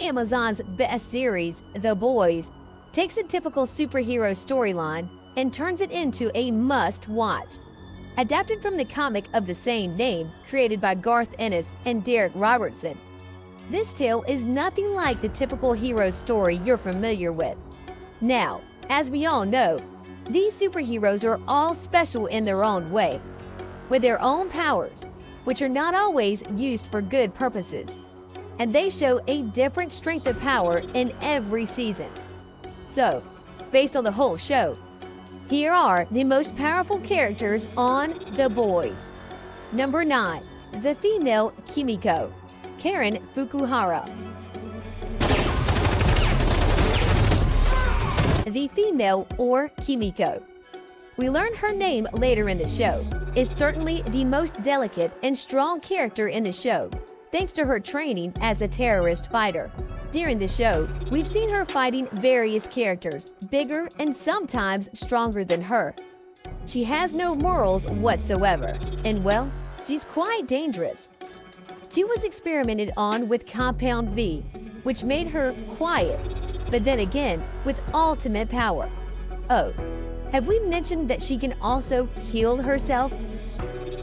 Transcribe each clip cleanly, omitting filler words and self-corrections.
Amazon's best series, The Boys, takes a typical superhero storyline and turns it into a must-watch. Adapted from the comic of the same name, created by Garth Ennis and Derek Robertson, this tale is nothing like the typical hero story you're familiar with. Now, as we all know, these superheroes are all special in their own way, with their own powers, which are not always used for good purposes, and they show a different strength of power in every season. So, based on the whole show, here are the most powerful characters on The Boys. Number 9. The female Kimiko, Karen Fukuhara. The female, or Kimiko, we learn her name later in the show, is certainly the most delicate and strong character in the show, thanks to her training as a terrorist fighter. During the show, we've seen her fighting various characters, bigger and sometimes stronger than her. She has no morals whatsoever, and well, she's quite dangerous. She was experimented on with Compound V, which made her quiet, but then again, with ultimate power. Oh, have we mentioned that she can also heal herself?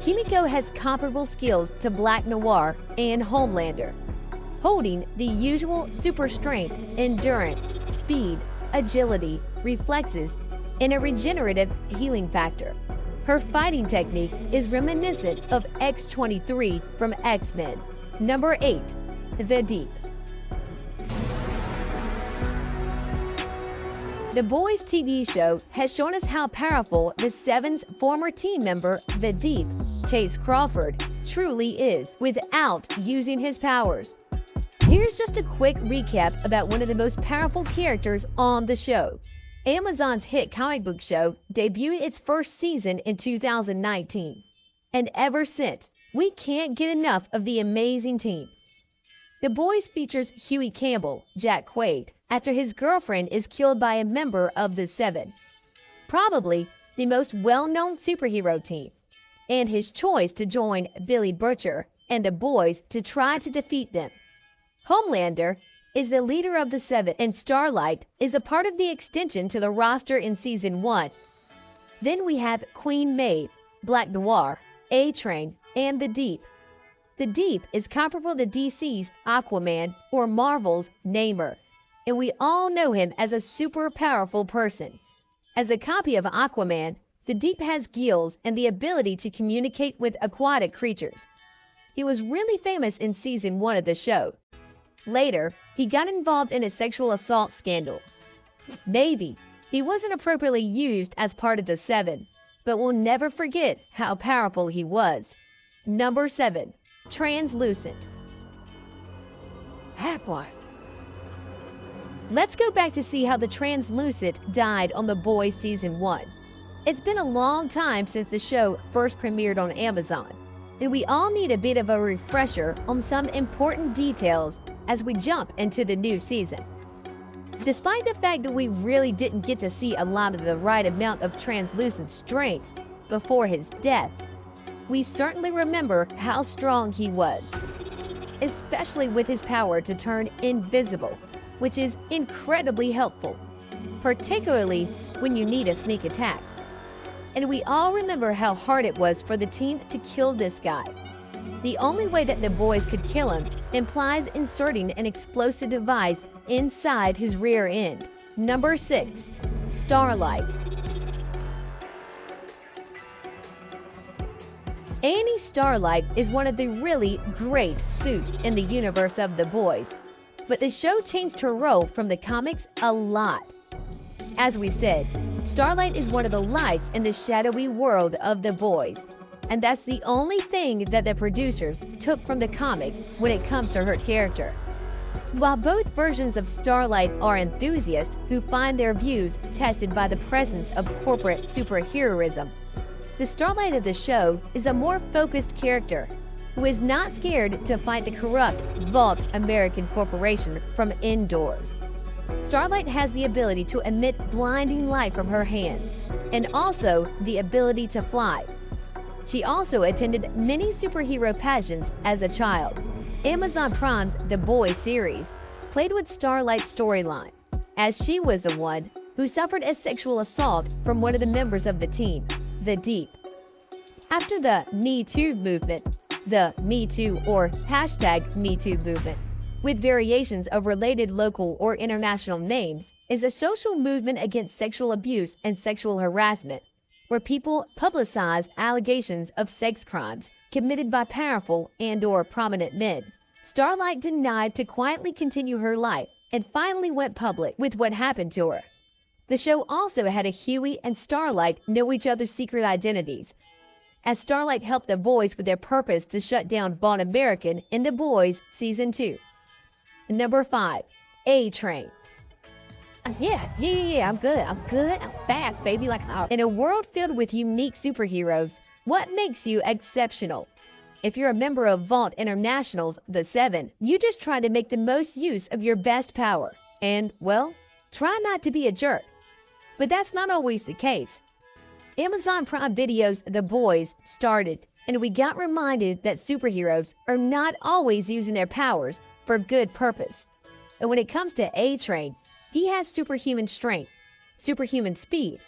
Kimiko has comparable skills to Black Noir and Homelander, holding the usual super strength, endurance, speed, agility, reflexes, and a regenerative healing factor. Her fighting technique is reminiscent of X-23 from X-Men. Number 8. The Deep. The Boys TV show has shown us how powerful the Seven's former team member, the Deep, Chase Crawford, truly is without using his powers. Here's just a quick recap about one of the most powerful characters on the show. Amazon's hit comic book show debuted its first season in 2019, and ever since, we can't get enough of the amazing team. The Boys features Huey Campbell, Jack Quaid, after his girlfriend is killed by a member of the Seven, probably the most well-known superhero team, and his choice to join Billy Butcher and the Boys to try to defeat them. Homelander is the leader of the Seven, and Starlight is a part of the extension to the roster in Season 1. Then we have Queen Maeve, Black Noir, A-Train, and the Deep. The Deep is comparable to DC's Aquaman or Marvel's Namor, and we all know him as a super powerful person. As a copy of Aquaman, the Deep has gills and the ability to communicate with aquatic creatures. He was really famous in Season 1 of the show. Later, he got involved in a sexual assault scandal. Maybe he wasn't appropriately used as part of the Seven, but we'll never forget how powerful he was. Number 7. Translucent. What? Let's go back to see how the Translucent died on The Boys Season 1. It's been a long time since the show first premiered on Amazon, and we all need a bit of a refresher on some important details as we jump into the new season. Despite the fact that we really didn't get to see a lot of the right amount of Translucent strengths before his death, we certainly remember how strong he was, especially with his power to turn invisible, which is incredibly helpful, particularly when you need a sneak attack. And we all remember how hard it was for the team to kill this guy. The only way that the Boys could kill him implies inserting an explosive device inside his rear end. Number 6. Starlight. Annie Starlight is one of the really great supes in the universe of The Boys, but the show changed her role from the comics a lot. As we said, Starlight is one of the lights in the shadowy world of The Boys, and that's the only thing that the producers took from the comics when it comes to her character. While both versions of Starlight are enthusiasts who find their views tested by the presence of corporate superheroism, the Starlight of the show is a more focused character who is not scared to fight the corrupt Vault American Corporation from indoors. Starlight has the ability to emit blinding light from her hands, and also the ability to fly. She also attended many superhero pageants as a child. Amazon Prime's The Boys series played with Starlight's storyline, as she was the one who suffered a sexual assault from one of the members of the team, the Deep. After the Me Too movement, the Me Too or #MeToo movement, with variations of related local or international names, is a social movement against sexual abuse and sexual harassment, where people publicize allegations of sex crimes committed by powerful and/or prominent men. Starlight denied to quietly continue her life and finally went public with what happened to her. The show also had a Huey and Starlight know each other's secret identities, as Starlight helped the boys with their purpose to shut down Bon American in The Boys Season 2. Number 5. A-Train. I'm good. I'm fast, baby. In a world filled with unique superheroes, what makes you exceptional? If you're a member of Vault International's The Seven, you just try to make the most use of your best power. And, well, try not to be a jerk. But that's not always the case. Amazon Prime Video's The Boys started, and we got reminded that superheroes are not always using their powers for good purpose. And when it comes to A-Train, he has superhuman strength, superhuman speed,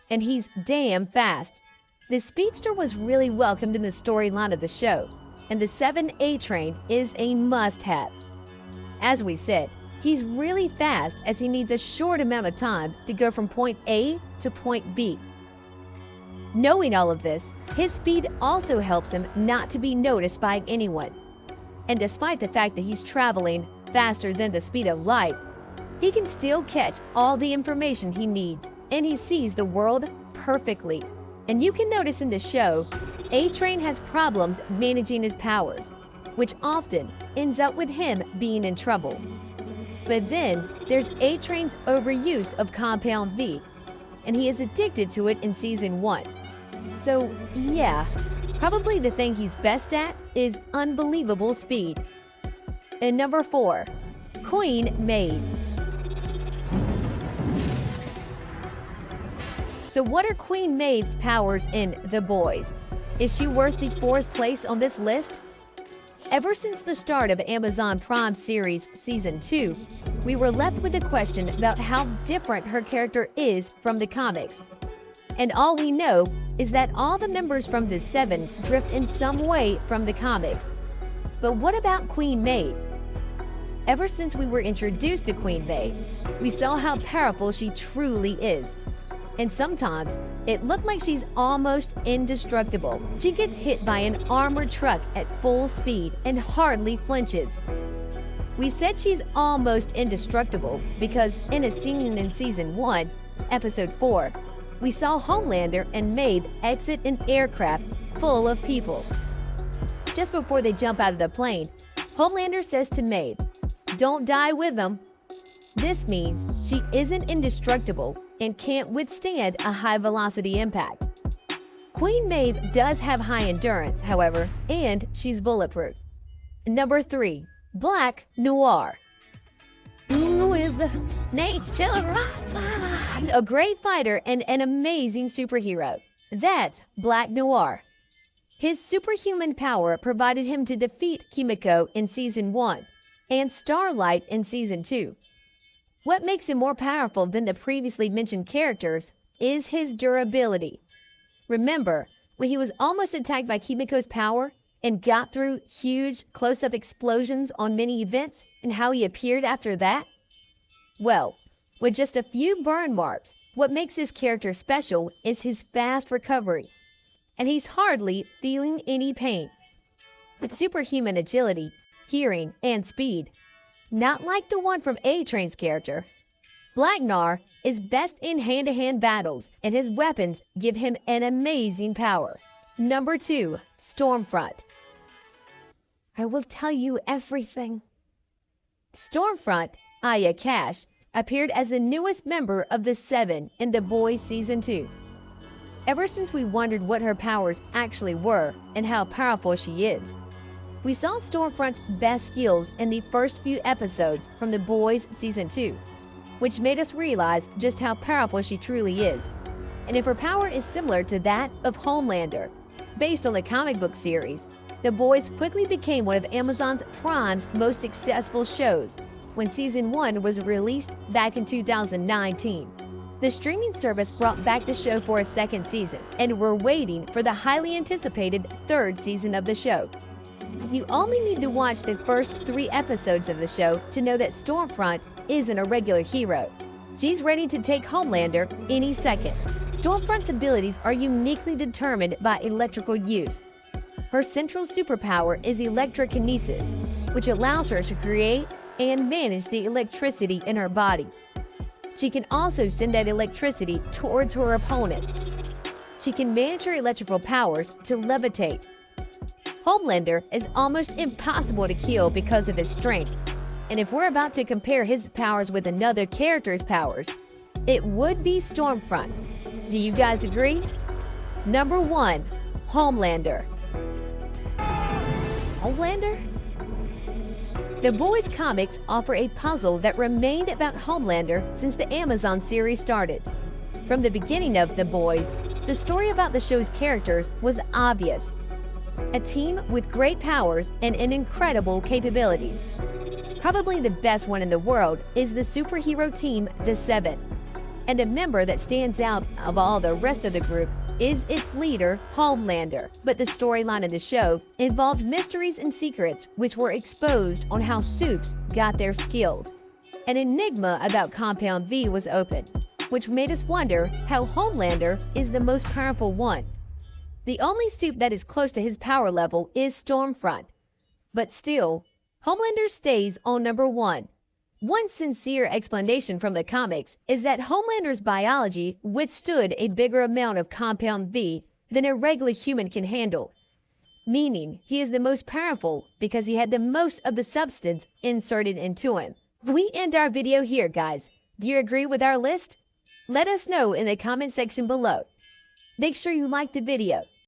and he's damn fast. The speedster was really welcomed in the storyline of the show, and the 7 A-Train is a must-have. As we said, he's really fast as he needs a short amount of time to go from point A to point B. Knowing all of this, his speed also helps him not to be noticed by anyone. And despite the fact that he's traveling faster than the speed of light, he can still catch all the information he needs, and he sees the world perfectly. And you can notice in the show, A-Train has problems managing his powers, which often ends up with him being in trouble. But then there's A-Train's overuse of Compound V, and he is addicted to it in Season 1. So yeah, probably the thing he's best at is unbelievable speed. And number 4, Queen Maeve. So what are Queen Maeve's powers in The Boys? Is she worth the 4th place on this list? Ever since the start of Amazon Prime series Season 2, we were left with a question about how different her character is from the comics. And all we know is that all the members from the 7 drift in some way from the comics. But what about Queen Maeve? Ever since we were introduced to Queen Maeve, we saw how powerful she truly is. And sometimes, it looked like she's almost indestructible. She gets hit by an armored truck at full speed and hardly flinches. We said she's almost indestructible because in a scene in Season 1, Episode 4, we saw Homelander and Maeve exit an aircraft full of people. Just before they jump out of the plane, Homelander says to Maeve, "Don't die with them." This means she isn't indestructible and can't withstand a high-velocity impact. Queen Maeve does have high endurance, however, and she's bulletproof. Number 3, Black Noir. With nature, a great fighter and an amazing superhero. That's Black Noir. His superhuman power provided him to defeat Kimiko in Season 1 and Starlight in Season 2. What makes him more powerful than the previously mentioned characters is his durability. Remember, when he was almost attacked by Kimiko's power and got through huge close-up explosions on many events and how he appeared after that? Well, with just a few burn marks, what makes his character special is his fast recovery, and he's hardly feeling any pain. With superhuman agility, hearing, and speed, not like the one from A-Train's character, Black Noir is best in hand-to-hand battles, and his weapons give him an amazing power. Number 2, Stormfront. I will tell you everything. Stormfront, Aya Cash, appeared as the newest member of the 7 in The Boys Season 2. Ever since we wondered what her powers actually were and how powerful she is, we saw Stormfront's best skills in the first few episodes from The Boys Season 2, which made us realize just how powerful she truly is, and if her power is similar to that of Homelander. Based on the comic book series, The Boys quickly became one of Amazon Prime's most successful shows, when Season 1 was released back in 2019. The streaming service brought back the show for a second season, and we're waiting for the highly anticipated third season of the show. You only need to watch the first 3 episodes of the show to know that Stormfront isn't a regular hero. She's ready to take Homelander any second. Stormfront's abilities are uniquely determined by electrical use. Her central superpower is electrokinesis, which allows her to create and manage the electricity in her body. She can also send that electricity towards her opponents. She can manage her electrical powers to levitate. Homelander is almost impossible to kill because of his strength, and if we're about to compare his powers with another character's powers, it would be Stormfront. Do you guys agree? Number 1, Homelander. Homelander? The Boys comics offer a puzzle that remained about Homelander since the Amazon series started. From the beginning of The Boys, the story about the show's characters was obvious. A team with great powers and incredible capabilities. Probably the best one in the world is the superhero team, the Seven. And a member that stands out of all the rest of the group is its leader, Homelander. But the storyline of the show involved mysteries and secrets which were exposed on how Supes got their skills. An enigma about Compound V was opened, which made us wonder how Homelander is the most powerful one. The only Supe that is close to his power level is Stormfront. But still, Homelander stays on number 1. One sincere explanation from the comics is that Homelander's biology withstood a bigger amount of Compound V than a regular human can handle, meaning he is the most powerful because he had the most of the substance inserted into him. We end our video here, guys. Do you agree with our list? Let us know in the comment section below. Make sure you like the video,